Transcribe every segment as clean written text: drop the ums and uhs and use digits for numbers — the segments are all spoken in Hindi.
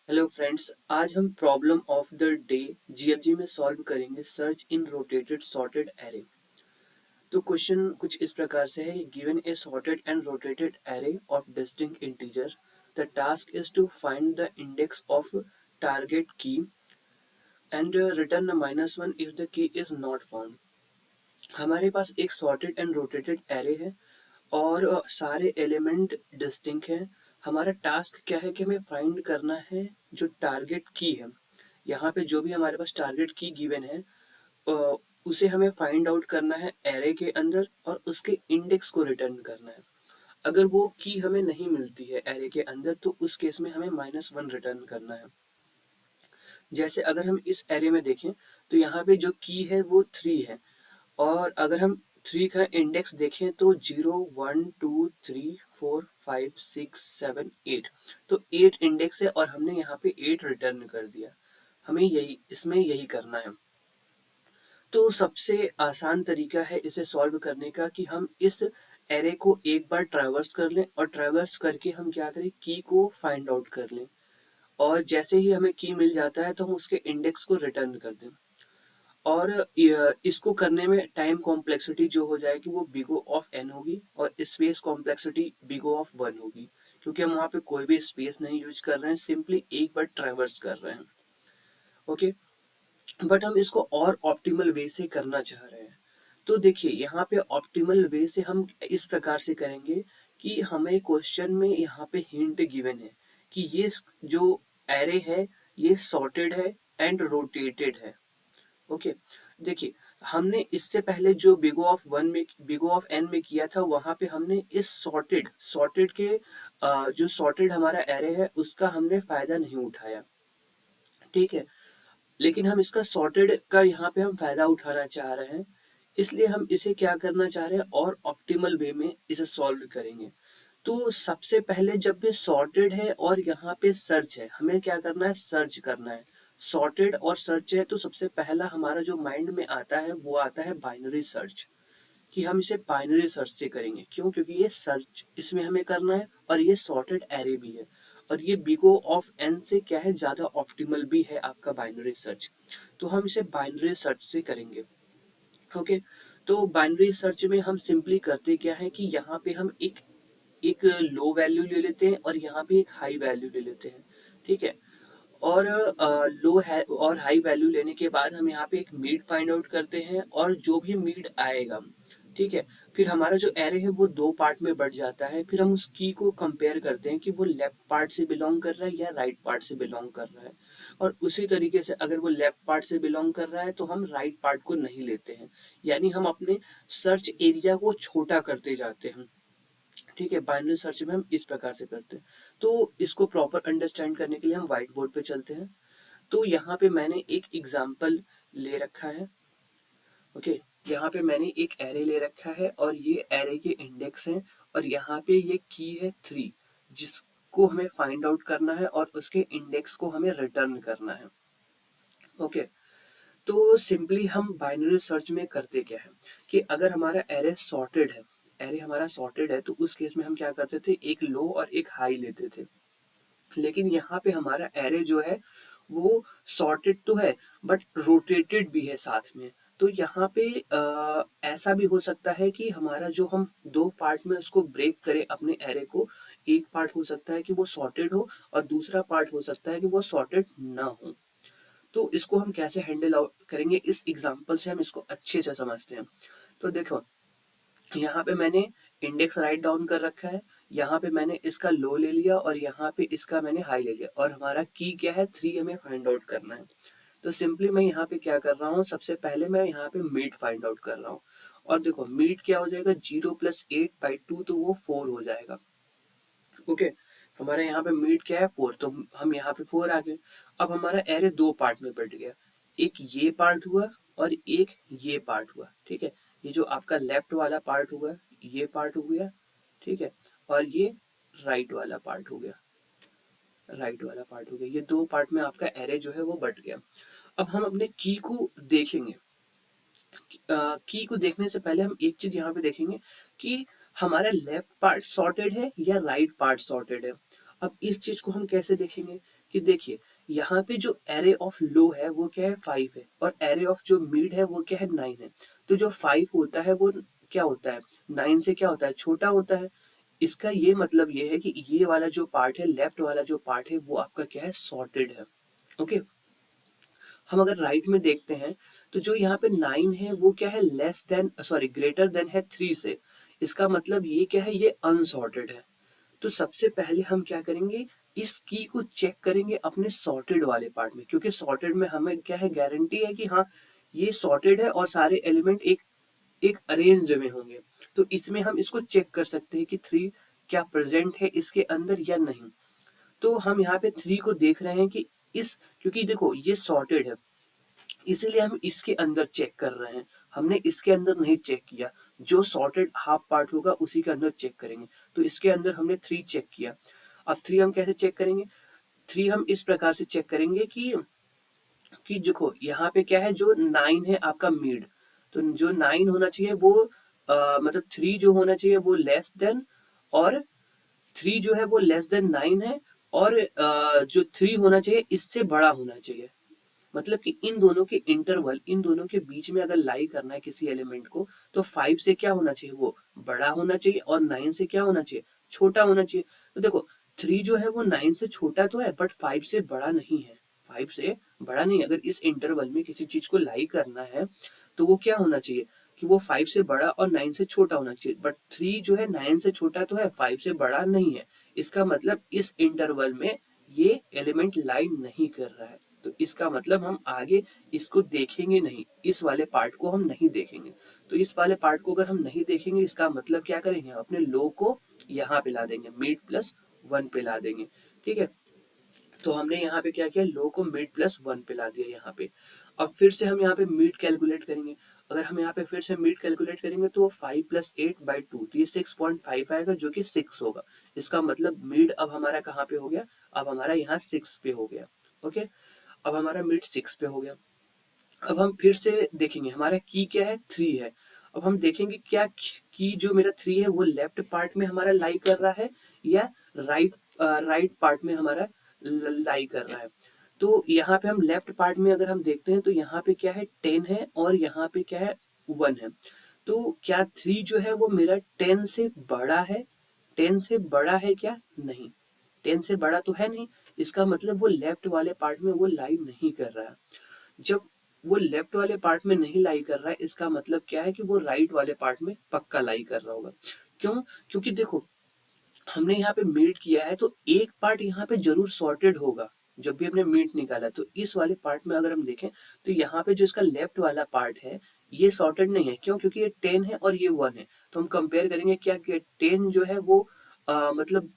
हेलो फ्रेंड्स, आज हम problem of the day GFG में सॉल्व करेंगे search in rotated sorted array. तो क्वेश्चन कुछ इस प्रकार से है, given a sorted and rotated array of distinct integer, the task is to find the index of target key and return -1 if the key is not found. हमारे पास एक सॉर्टेड एंड रोटेटेड एरे है और सारे एलिमेंट डिस्टिंक्ट हैं। हमारा टास्क क्या है कि हमें फाइंड करना है जो टारगेट की है। यहाँ पे जो भी हमारे पास टारगेट की गिवन है, अ, उसे हमें फाइंड आउट करना है एरे के अंदर और उसके इंडेक्स को रिटर्न करना है। अगर वो की हमें नहीं मिलती है एरे के अंदर, तो उस केस में हमें -1 रिटर्न करना है। जैसे अगर हम इस एरे में देखें, तो यहाँ पे जो की है वो 3 है, और अगर हम 3 का इंडेक्स देखें तो 0 1 2 3 4 5 6 7 8, तो 8 इंडेक्स है और हमने यहाँ पे 8 रिटर्न कर दिया। हमें यही करना है। तो सबसे आसान तरीका है इसे सॉल्व करने का कि हम इस एरे को एक बार ट्रैवर्स कर लें और ट्रैवर्स करके हम क्या करें, की को फाइंड आउट कर लें, और जैसे ही हमें की मिल जाता है तो हम उसके इंडेक्स को रिटर्न कर दें। और इसको करने में टाइम कॉम्प्लेक्सिटी जो हो जाएगी वो बिगो ऑफ एन होगी और स्पेस कॉम्प्लेक्सिटी बिगो ऑफ 1 होगी, क्योंकि हम वहाँ पे कोई भी स्पेस नहीं यूज कर रहे हैं, सिंपली एक बार ट्रैवर्स कर रहे हैं। ओके, बट हम इसको और ऑप्टिमल वे से करना चाह रहे हैं। तो देखिए, यहाँ पे ऑप्टिमल वे से हम इस प्रकार से करेंगे कि हमें क्वेश्चन में यहाँ पे हिंट गिवन है कि ये जो एरे है ये सॉर्टेड है एंड रोटेटेड है। ओके, देखिए, हमने इससे पहले जो बिगो ऑफ एन में किया था, वहां पे हमने इस सॉर्टेड सॉर्टेड के जो सॉर्टेड हमारा एरे है उसका हमने फायदा नहीं उठाया। ठीक है, लेकिन हम इसका सॉर्टेड का यहाँ पे हम फायदा उठाना चाह रहे हैं, इसलिए हम इसे क्या करना चाह रहे हैं और ऑप्टिमल वे में इसे सॉल्व करेंगे। तो सबसे पहले जब ये सॉर्टेड है और यहाँ पे सर्च है, हमें क्या करना है, सर्च करना है। सॉर्टेड और सर्च है तो सबसे पहला हमारा जो माइंड में आता है वो आता है बाइनरी सर्च, कि हम इसे बाइनरी सर्च से करेंगे। क्यों? क्योंकि ये सर्च इसमें हमें करना है और ये सॉर्टेड एरे भी है, और ये बिगो ऑफ एन से क्या है, ज्यादा ऑप्टिमल भी है आपका बाइनरी सर्च। तो हम इसे बाइनरी सर्च से करेंगे। ओके, तो बाइनरी सर्च में हम सिंपली करते क्या है कि यहाँ पे हम एक एक लो वैल्यू ले लेते हैं और यहाँ पे एक हाई वैल्यू ले लेते हैं। ठीक है, और लो है और हाई वैल्यू लेने के बाद हम यहाँ पे एक मीड फाइंड आउट करते हैं, और जो भी मीड आएगा, ठीक है, फिर हमारा जो एरे है वो दो पार्ट में बढ़ जाता है। फिर हम उस की को कंपेयर करते हैं कि वो लेफ्ट पार्ट से बिलोंग कर रहा है या राइट पार्ट से बिलोंग कर रहा है, और उसी तरीके से अगर वो लेफ्ट पार्ट से बिलोंग कर रहा है तो हम राइट पार्ट को नहीं लेते हैं, यानी हम अपने सर्च एरिया को छोटा करते जाते हैं। ठीक है, बाइनरी सर्च में हम इस प्रकार से करते हैं। तो इसको प्रॉपर अंडरस्टैंड करने के लिए हम व्हाइट बोर्ड पे चलते हैं। तो यहाँ पे मैंने एक एग्जाम्पल ले रखा है। ओके, यहाँ पे मैंने एक एरे ले रखा है और ये एरे के इंडेक्स हैं, और यहाँ पे ये की है 3, जिसको हमें फाइंड आउट करना है और उसके इंडेक्स को हमें रिटर्न करना है। ओके, तो सिंपली हम बाइनरी सर्च में करते क्या है कि अगर हमारा एरे हमारा सॉर्टेड है तो उस केस में हम क्या करते थे, एक लो और एक हाई लेते थे। लेकिन यहाँ पे हमारा एरे जो है वो सॉर्टेड तो है बट रोटेटेड भी है साथ में। तो यहाँ पे ऐसा भी हो सकता है कि हमारा जो हम दो पार्ट में उसको ब्रेक करें अपने एरे को, एक पार्ट हो सकता है कि वो सॉर्टेड हो और दूसरा पार्ट हो सकता है कि वो सॉर्टेड ना हो। तो इसको हम कैसे हैंडल आउट करेंगे, इस एग्जांपल से हम इसको अच्छे से समझते हैं। तो देखो, यहाँ पे मैंने इंडेक्स राइट डाउन कर रखा है, यहाँ पे मैंने इसका लो ले लिया और यहाँ पे इसका मैंने हाई ले लिया, और हमारा की क्या है, 3 हमें फाइंड आउट करना है। तो सिंपली मैं यहाँ पे क्या कर रहा हूँ, सबसे पहले मैं यहाँ पे मीड फाइंड आउट कर रहा हूँ। और देखो मीड क्या हो जाएगा, 0 + 8/2, तो वो 4 हो जाएगा। ओके, हमारे यहाँ पे मीड क्या है, 4, तो हम यहाँ पे 4 आ गए। अब हमारा एरे दो पार्ट में बट गया, एक ये पार्ट हुआ और एक ये पार्ट हुआ। ठीक है, ये जो आपका लेफ्ट वाला पार्ट हुआ ये पार्ट हो गया, ठीक है, और ये राइट वाला पार्ट हो गया, ये दो पार्ट में आपका एरे जो है वो बट गया। अब हम अपने की को देखेंगे। की को देखने से पहले हम एक चीज यहाँ पे देखेंगे कि हमारा लेफ्ट पार्ट सॉर्टेड है या राइट पार्ट सॉर्टेड है। अब इस चीज को हम कैसे देखेंगे कि देखिए यहाँ पे जो एरे ऑफ लो है वो क्या है 5 है, और एरे ऑफ जो मिड है वो क्या है 9 है। तो जो 5 होता है वो क्या होता है 9 से क्या होता है छोटा होता है। इसका ये मतलब ये है कि ये वाला जो पार्ट है, लेफ्ट वाला जो पार्ट है वो आपका क्या है सॉर्टेड है। ओके, हम अगर राइट में देखते हैं तो जो यहाँ पे 9 है वो क्या है less then sorry greater than है 3 से। इसका मतलब ये क्या है, ये अनसॉर्टेड है। तो सबसे पहले हम क्या करेंगे, इस की को चेक करेंगे अपने सॉर्टेड वाले पार्ट में, क्योंकि सॉर्टेड में हमें क्या है गारंटी है कि हाँ ये सॉर्टेड है और सारे एलिमेंट एक एक अरेंज में होंगे। तो इसमें हम इसको चेक कर सकते हैं कि 3 क्या प्रेजेंट है इसके अंदर या नहीं। तो हम यहाँ पे 3 को देख रहे हैं कि इस, क्योंकि देखो ये सॉर्टेड है इसीलिए हम इसके अंदर चेक कर रहे हैं, हमने इसके अंदर नहीं चेक किया। जो सॉर्टेड हाफ पार्ट होगा उसी के अंदर चेक करेंगे। तो इसके अंदर हमने 3 चेक किया। अब 3 हम कैसे चेक करेंगे, 3 हम इस प्रकार से चेक करेंगे कि देखो यहाँ पे क्या है जो 9 है आपका मिड, तो जो 9 होना चाहिए वो मतलब 3 जो होना चाहिए वो लेस देन, और 3 जो है वो लेस देन 9 है, और जो 3 होना चाहिए इससे बड़ा होना चाहिए। मतलब कि इन दोनों के इंटरवल, इन दोनों के बीच में अगर लाई करना है किसी एलिमेंट को, तो 5 से क्या होना चाहिए वो बड़ा होना चाहिए, और 9 से क्या होना चाहिए छोटा होना चाहिए। तो देखो 3 जो है वो 9 से छोटा तो है बट 5 से बड़ा नहीं है, 5 से बड़ा नहीं है। अगर इस इंटरवल में किसी चीज को लाई करना है तो वो क्या होना चाहिए कि वो 5 से बड़ा और 9 से छोटा होना चाहिए, बट 3 जो है 9 से छोटा तो है 5 से बड़ा नहीं है। इसका मतलब इस इंटरवल में ये एलिमेंट लाई नहीं कर रहा है। तो इसका मतलब हम आगे इसको देखेंगे नहीं, इस वाले पार्ट को हम नहीं देखेंगे। तो इस वाले पार्ट को अगर हम नहीं देखेंगे इसका मतलब क्या करेंगे, हम अपने लो को यहाँ पे ला देंगे, मिड प्लस 1 पे ला देंगे। ठीक है, तो हमने यहाँ पे क्या किया, लो को मिड प्लस 1 पे ला दिया यहाँ पे। अब फिर से हम यहाँ पे मिड कैलकुलेट करेंगे। अगर हम यहाँ पे फिर से मिड कैलकुलेट करेंगे तो 5 प्लस 8/2, तो ये 6.5 आएगा जो कि 6 होगा। इसका मतलब मिड अब हमारा कहाँ पे हो गया, अब हमारा यहाँ 6 पे हो गया। ओके, अब हमारा मिड 6 पे हो गया। अब हम फिर से देखेंगे हमारा की क्या है 3 है। अब हम देखेंगे क्या की जो मेरा 3 है वो लेफ्ट पार्ट में हमारा लाई कर रहा है या राइट पार्ट में हमारा लाई कर रहा है। तो यहाँ पे हम लेफ्ट पार्ट में अगर हम देखते हैं तो यहाँ पे क्या है 10 है और यहाँ पे क्या है 1 है। तो क्या 3 जो है वो मेरा 10 से बड़ा है, 10 से बड़ा है क्या, नहीं, 10 से बड़ा तो है नहीं। इसका मतलब वो लेफ्ट वाले पार्ट में वो लाई नहीं कर रहा है। जब वो लेफ्ट वाले पार्ट में नहीं लाई कर रहा है इसका मतलब क्या है कि वो राइट वाले पार्ट में पक्का लाई कर रहा होगा। क्यों, क्योंकि देखो हमने यहाँ पे मीट किया है तो एक पार्ट यहाँ पे जरूर सॉर्टेड होगा। जब भी हमने मीट निकाला तो इस वाले पार्ट में अगर हम देखें तो यहाँ पे जो इसका लेफ्ट वाला पार्ट है ये सॉर्टेड नहीं है। क्यों, क्योंकि ये 10 है और ये 1 है। तो हम कंपेयर करेंगे क्या कि 10 जो है वो मतलब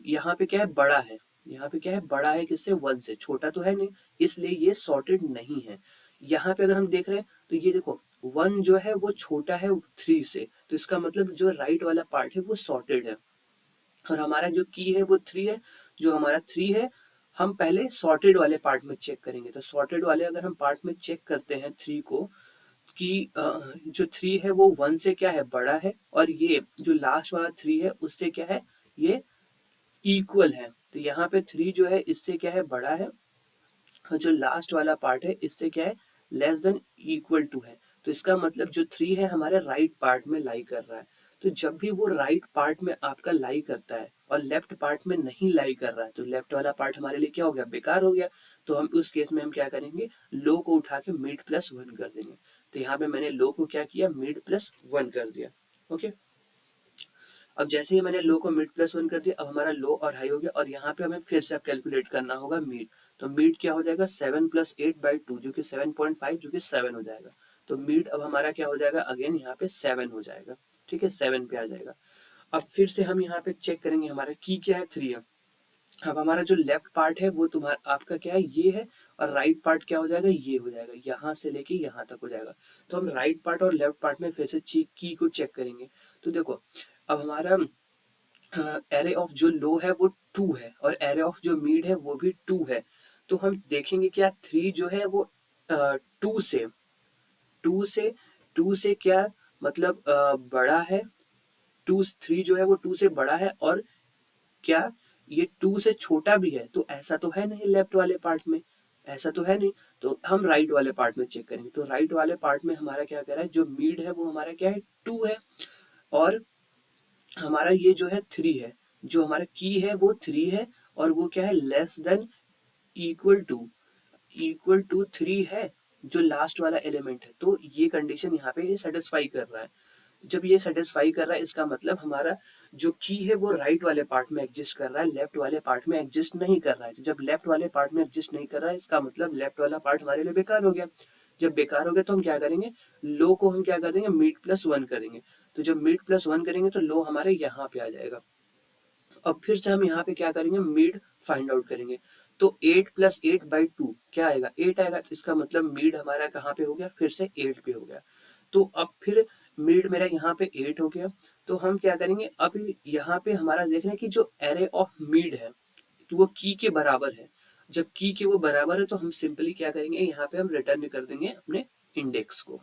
यहाँ पे क्या है बड़ा है, यहाँ पे क्या है बड़ा है किससे, 1 से, छोटा तो है नहीं, इसलिए ये सॉर्टेड नहीं है। यहाँ पे अगर हम देख रहे हैं तो ये देखो 1 जो है वो छोटा है 3 से, तो इसका मतलब जो राइट वाला पार्ट है वो सॉर्टेड है। और हमारा जो की है वो 3 है, जो हमारा 3 है हम पहले सॉर्टेड वाले पार्ट में चेक करेंगे। तो सॉर्टेड वाले अगर हम पार्ट में चेक करते हैं 3 को कि जो 3 है वो 1 से क्या है बड़ा है, और ये जो लास्ट वाला 3 है उससे क्या है ये इक्वल है। तो यहाँ पे 3 जो है इससे क्या है बड़ा है, और जो लास्ट वाला पार्ट है इससे क्या है लेस देन इक्वल टू है। तो इसका मतलब जो 3 है हमारे राइट पार्ट में लाई कर रहा है। तो जब भी वो राइट पार्ट में आपका लाई करता है और लेफ्ट पार्ट में नहीं लाई कर रहा है तो लेफ्ट वाला पार्ट हमारे लिए क्या हो गया, बेकार हो गया। तो हम उस केस में हम क्या करेंगे, लो को उठा के मिड प्लस 1 कर देंगे। तो यहाँ पे मैंने लो को क्या किया, मिड प्लस 1 कर दिया। ओके, अब जैसे ही मैंने लो को मिड प्लस 1 कर दिया अब हमारा लो और हाई हो गया, और यहाँ पे हमें फिर से अब कैलकुलेट करना होगा मीड। तो मीड क्या हो जाएगा 7 प्लस 8/2 जो कि 7.5 जो कि 7 हो जाएगा। तो मीड अब हमारा क्या हो जाएगा, अगेन यहाँ पे 7 हो जाएगा। ठीक है, 7 पे आ जाएगा। अब फिर से हम यहाँ पे चेक करेंगे हमारा की क्या है 3 है। अब हमारा जो लेफ्ट पार्ट है वो तुम्हारा आपका क्या है ये है, और राइट पार्ट क्या हो जाएगा, ये हो जाएगा, यहाँ से लेके यहाँ तक हो जाएगा। तो हम राइट पार्ट और लेफ्ट पार्ट में फिर से की को चेक करेंगे। तो देखो अब हमारा एरे ऑफ जो लो है वो 2 है और एरे ऑफ जो मिड है वो भी 2 है। तो हम देखेंगे क्या 3 जो है वो 2 से 2 से 2 से क्या मतलब बड़ा है, 2 3 जो है वो 2 से बड़ा है, और क्या ये 2 से छोटा भी है तो ऐसा तो है नहीं लेफ्ट वाले पार्ट में, ऐसा तो है नहीं। तो हम राइट वाले पार्ट में चेक करेंगे, तो राइट वाले पार्ट में हमारा क्या कह रहा है, जो मीड है वो हमारा क्या है 2 है, और हमारा ये जो है 3 है, जो हमारा की है वो 3 है, और वो क्या है less than equal to, equal to 3 है जो लास्ट वाला एलिमेंट है। तो ये कंडीशन यहाँ पे ये सेटिस्फाई कर रहा है। जब ये सेटिस्फाई कर रहा है इसका मतलब हमारा जो की है वो राइट वाले पार्ट में एग्जिस्ट कर रहा है, लेफ्ट वाले पार्ट में एग्जिस्ट नहीं कर रहा है। तो जब लेफ्ट वाले पार्ट में एग्जिस्ट नहीं कर रहा है इसका मतलब लेफ्ट वाला पार्ट हमारे लिए बेकार हो गया। जब बेकार हो गया तो हम क्या करेंगे, लो को हम क्या कर देंगे मीड प्लस 1 करेंगे। तो जब मीड प्लस 1 करेंगे तो लो हमारे यहाँ पे आ जाएगा। अब फिर से हम यहाँ पे क्या करेंगे मीड फाइंड आउट करेंगे। तो 8 प्लस 8/2 क्या आएगा 8 आएगा। तो इसका मतलब मीड हमारा कहाँ पे हो गया, फिर से 8 पे हो गया। तो अब फिर मीड मेरा यहाँ पे 8 हो गया। तो हम क्या करेंगे, अब यहाँ पे हमारा देख रहे हैं कि जो एरे ऑफ मीड है तो वो की के बराबर है। जब की के वो बराबर है तो हम सिंपली क्या करेंगे, यहाँ पे हम रिटर्न कर देंगे अपने इंडेक्स को।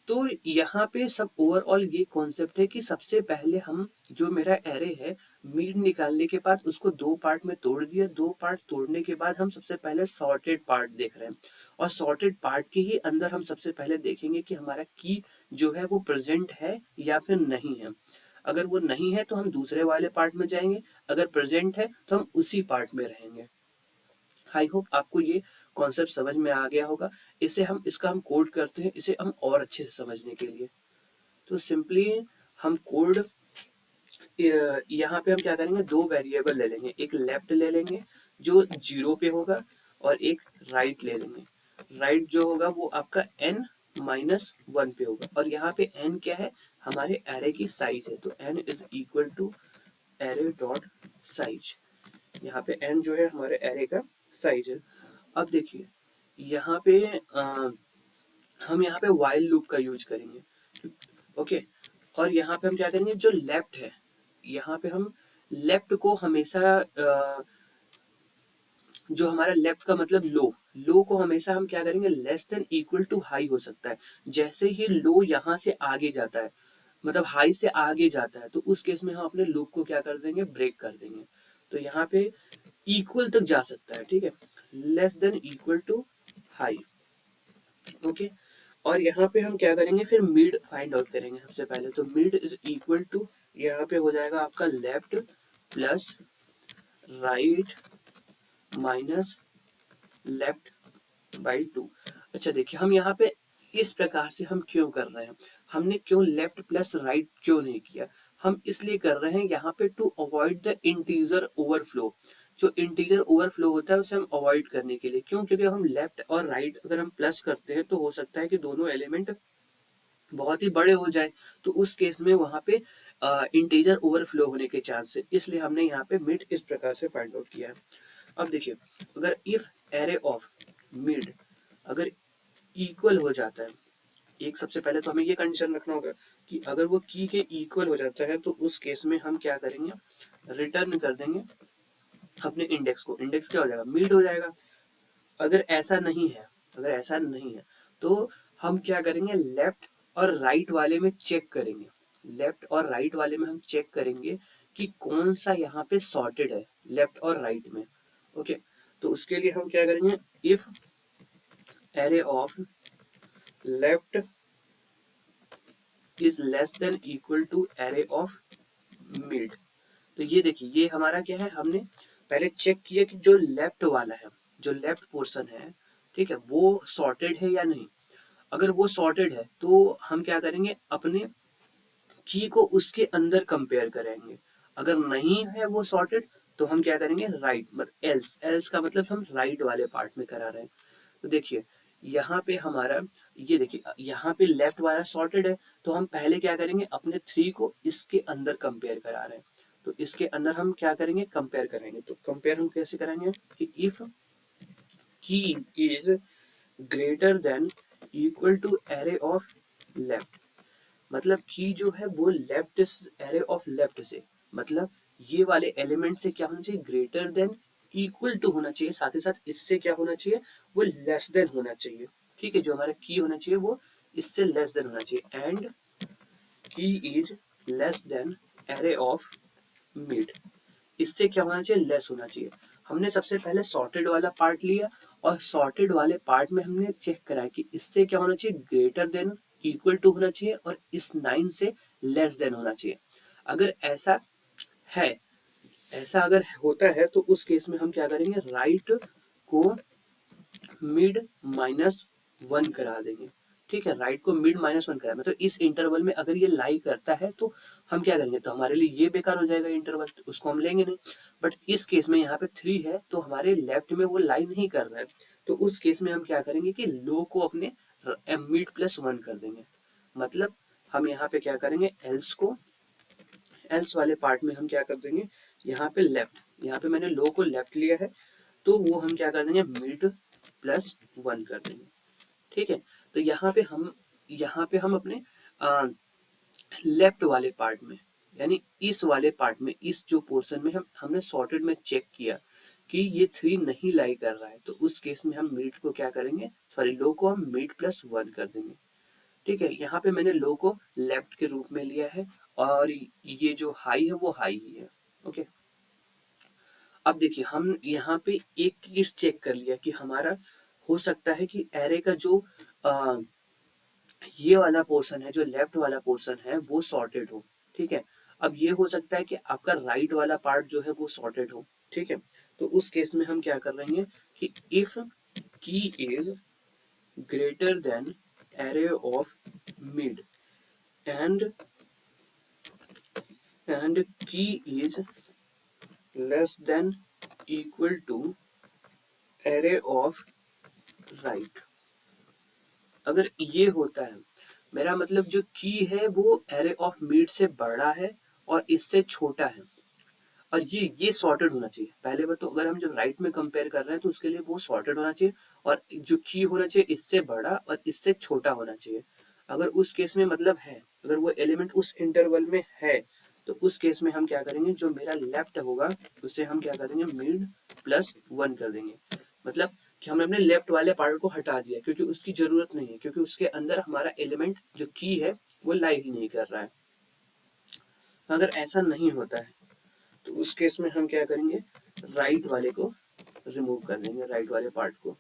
तो यहाँ पे सब ओवरऑल ये कॉन्सेप्ट है कि सबसे पहले हम जो मेरा एरे है मीड निकालने के बाद उसको दो पार्ट में तोड़ दिया, दो पार्ट तोड़ने के बाद हम सबसे पहले सॉर्टेड पार्ट देख रहे हैं, और सॉर्टेड पार्ट के ही अंदर हम सबसे पहले देखेंगे कि हमारा की जो है वो प्रेजेंट है या फिर नहीं है। अगर वो नहीं है तो हम दूसरे वाले पार्ट में जाएंगे, अगर प्रेजेंट है तो हम उसी पार्ट में रहेंगे। आई होप आपको ये कॉन्सेप्ट समझ में आ गया होगा। इसका हम कोड करते हैं इसे हम और अच्छे से समझने के लिए। तो सिंपली हम कोड यहाँ पे हम क्या करेंगे, दो वेरिएबल ले लेंगे, एक लेफ्ट ले लेंगे जो 0 पे होगा, और एक राइट ले लेंगे। राइट जो होगा वो आपका n-1 पे होगा, और यहाँ पे n क्या है, हमारे एरे की साइज है। तो n is equal to array dot size. यहाँ पे n जो है हमारे एरे का साइज है। अब देखिए यहाँ पे हम यहाँ पे while लूप का यूज करेंगे, ओके। और यहाँ पे हम क्या करेंगे, जो लेफ्ट है यहाँ पे हम लेफ्ट को हमेशा जो हमारा लेफ्ट का मतलब लो, लो को हमेशा हम क्या करेंगे less than equal to high हो सकता है। जैसे ही लो यहाँ से आगे जाता है, मतलब हाई से आगे जाता है, तो उस केस में हम अपने लूप को क्या कर देंगे, ब्रेक कर देंगे। तो यहाँ पे इक्वल तक जा सकता है, ठीक है, less than equal to high, okay. और यहाँ पे हम क्या करेंगे, फिर मिड फाइंड आउट करेंगे सबसे पहले। तो मिड इज इक्वल टू, यहाँ पे हो जाएगा आपका लेफ्ट प्लस राइट माइनस लेफ्ट/2। अच्छा देखिए हम यहाँ पे इस प्रकार से हम क्यों कर रहे हैं, हमने क्यों लेफ्ट प्लस राइट क्यों नहीं किया, हम इसलिए कर रहे हैं यहाँ पे to avoid the integer overflow. जो इंटीजर ओवरफ्लो होता है उसे हम अवॉइड करने के लिए, क्यों, क्योंकि हम लेफ्ट और राइट अगर हम प्लस करते हैं तो हो सकता है कि दोनों एलिमेंट बहुत ही बड़े हो जाए, तो उस केस में वहां पे इंटीजर ओवरफ्लो होने के चांस है। इसलिए हमने यहाँ पे मिड इस प्रकार से फाइंड आउट किया है। अब देखिए अगर इफ एरे ऑफ मिड अगर इक्वल हो जाता है, एक सबसे पहले तो हमें ये कंडीशन रखना होगा कि अगर वो की के इक्वल हो जाता है तो उस केस में हम क्या करेंगे, रिटर्न कर देंगे अपने इंडेक्स को। इंडेक्स क्या हो जाएगा, मिड हो जाएगा। अगर ऐसा नहीं है, अगर ऐसा नहीं है तो हम क्या करेंगे, लेफ्ट और राइट वाले में चेक करेंगे, लेफ्ट और राइट वाले में हम चेक करेंगे कि कौन सा यहाँ पे सॉर्टेड है लेफ्ट और राइट में, ओके। तो उसके लिए हम क्या करेंगे, if array of left is less than equal to array of mid. तो ये देखिए ये हमारा क्या है, हमने पहले चेक किया कि जो लेफ्ट वाला है, जो लेफ्ट पोर्शन है, ठीक है, वो सॉर्टेड है या नहीं। अगर वो सॉर्टेड है तो हम क्या करेंगे, अपने की को उसके अंदर कंपेयर करेंगे। अगर नहीं है वो सॉर्टेड तो हम क्या करेंगे, राइट मतलब एल्स, एल्स का मतलब हम राइट वाले पार्ट में करा रहे हैं। तो देखिए यहाँ पे हमारा, ये देखिए यहाँ पे लेफ्ट वाला सॉर्टेड है, तो हम पहले क्या करेंगे, अपने 3 को इसके अंदर कंपेयर करा रहे हैं। तो इसके अंदर हम क्या करेंगे, कंपेयर करेंगे। तो कंपेयर हम कैसे करेंगे कि if key is greater than equal to array of left, मतलब की जो है वो लेफ्ट एरे ऑफ लेफ्ट से, मतलब ये वाले एलिमेंट से क्या होना चाहिए, ग्रेटर देन इक्वल टू होना चाहिए, साथ ही साथ इससे क्या होना चाहिए, वो लेस देन होना चाहिए, ठीक है। जो हमारा की होना चाहिए वो इससे लेस देन होना चाहिए, and key is less then array of mid. इससे क्या होना चाहिए, लेस होना चाहिए। हमने सबसे पहले सॉर्टेड वाला पार्ट लिया और सॉर्टेड वाले पार्ट में हमने चेक करा कि इससे क्या होना चाहिए, ग्रेटर देन इक्वल टू होना चाहिए और इस 9 से लेस देन होना चाहिए। अगर ऐसा है, ऐसा अगर होता है तो उस केस में हम क्या करेंगे, राइट को मिड -1 करा देंगे। ठीक है, राइट को मिड -1 करा, मतलब इस इंटरवल में अगर ये लाई करता है तो हम क्या करेंगे, तो हमारे लिए ये बेकार हो जाएगा इंटरवल, तो उसको हम लेंगे नहीं। बट इस केस में यहाँ पे 3 है तो हमारे लेफ्ट में वो लाई नहीं कर रहा है, तो उस केस में हम क्या करेंगे कि लो को अपने मिड +1 कर देंगे। मतलब हम यहाँ पे क्या करेंगे, एल्स को, एल्स वाले पार्ट में हम क्या कर देंगे, यहाँ पे लेफ्ट, यहाँ पे मैंने लो को लेफ्ट लिया है तो वो हम क्या कर देंगे, मिड +1 कर देंगे। ठीक है, तो यहाँ पे हम अपने लेफ्ट वाले पार्ट में, यानी इस वाले पार्ट में, इस जो पोर्शन में हमने सॉर्टेड में चेक किया कि ये 3 नहीं लाई कर रहा है, तो उस केस में हम मिड को क्या करेंगे, सॉरी लो को हम मिड +1 कर देंगे। ठीक है, यहाँ पे मैंने लो को लेफ्ट के रूप में लिया है और ये जो हाई है वो हाई ही है। ओके, अब देखिए हम यहाँ पे एक चीज चेक कर लिया कि हमारा हो सकता है कि एरे का जो आ, ये वाला पोर्शन है, जो लेफ्ट वाला पोर्शन है वो सॉर्टेड हो। ठीक है, अब ये हो सकता है कि आपका राइट वाला पार्ट जो है वो सॉर्टेड हो। ठीक है, तो उस केस में हम क्या कर रहे हैं कि if key is greater than array of mid and key is less than equal to array of right. अगर ये होता है, मेरा मतलब जो की है वो एरे ऑफ मिड से बड़ा है और इससे छोटा है, और ये सॉर्टेड होना चाहिए। पहले बात तो अगर हम जब राइट में कंपेयर कर रहे हैं तो उसके लिए वो सॉर्टेड होना चाहिए और जो की होना चाहिए इससे बड़ा और इससे छोटा होना चाहिए। अगर उस केस में मतलब है, अगर वो एलिमेंट उस इंटरवल में है, तो उस केस में हम क्या करेंगे, जो मेरा लेफ्ट होगा उसे हम क्या करेंगे, मिड +1 कर देंगे। मतलब कि हमने अपने लेफ्ट वाले पार्ट को हटा दिया क्योंकि उसकी जरूरत नहीं है, क्योंकि उसके अंदर हमारा एलिमेंट जो की है वो लाई ही नहीं कर रहा है। अगर ऐसा नहीं होता है तो उस केस में हम क्या करेंगे, राइट वाले को रिमूव कर देंगे, राइट वाले पार्ट को,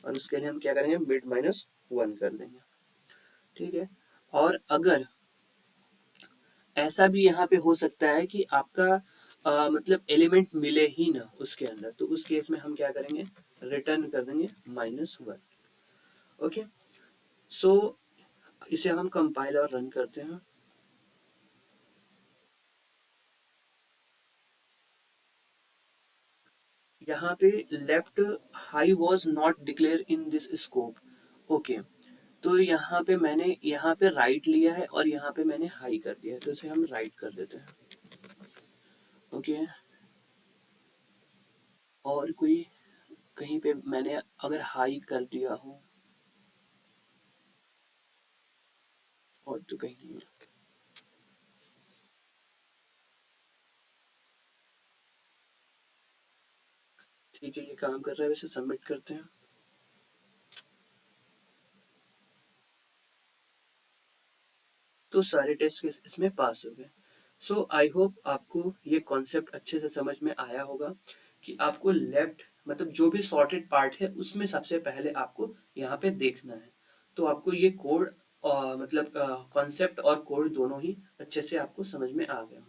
और उसके लिए हम क्या करेंगे, मिड -1 कर देंगे। ठीक है, और अगर ऐसा भी यहाँ पे हो सकता है कि आपका मतलब एलिमेंट मिले ही ना उसके अंदर, तो उस केस में हम क्या करेंगे, रिटर्न कर देंगे -1। ओके, सो इसे हम कंपाइल और रन करते हैं। यहाँ पे left high was not declare in this scope. Okay, तो यहाँ पे मैंने यहाँ पे राइट लिया है और यहाँ पे मैंने हाई कर दिया है, तो इसे हम राइट कर देते हैं। ओके, और कोई कहीं पे मैंने अगर हाई कर दिया हो, और तो कहीं नहीं है। ठीक है, ये काम कर रहा है, वैसे सबमिट करते हैं। तो सारे टेस्ट इसमें पास हो गए। सो आई होप आपको ये कॉन्सेप्ट अच्छे से समझ में आया होगा कि आपको लेफ्ट मतलब जो भी सॉर्टेड पार्ट है उसमें सबसे पहले आपको यहाँ पे देखना है, तो आपको ये कोड मतलब कॉन्सेप्ट और कोड दोनों ही अच्छे से आपको समझ में आ गया।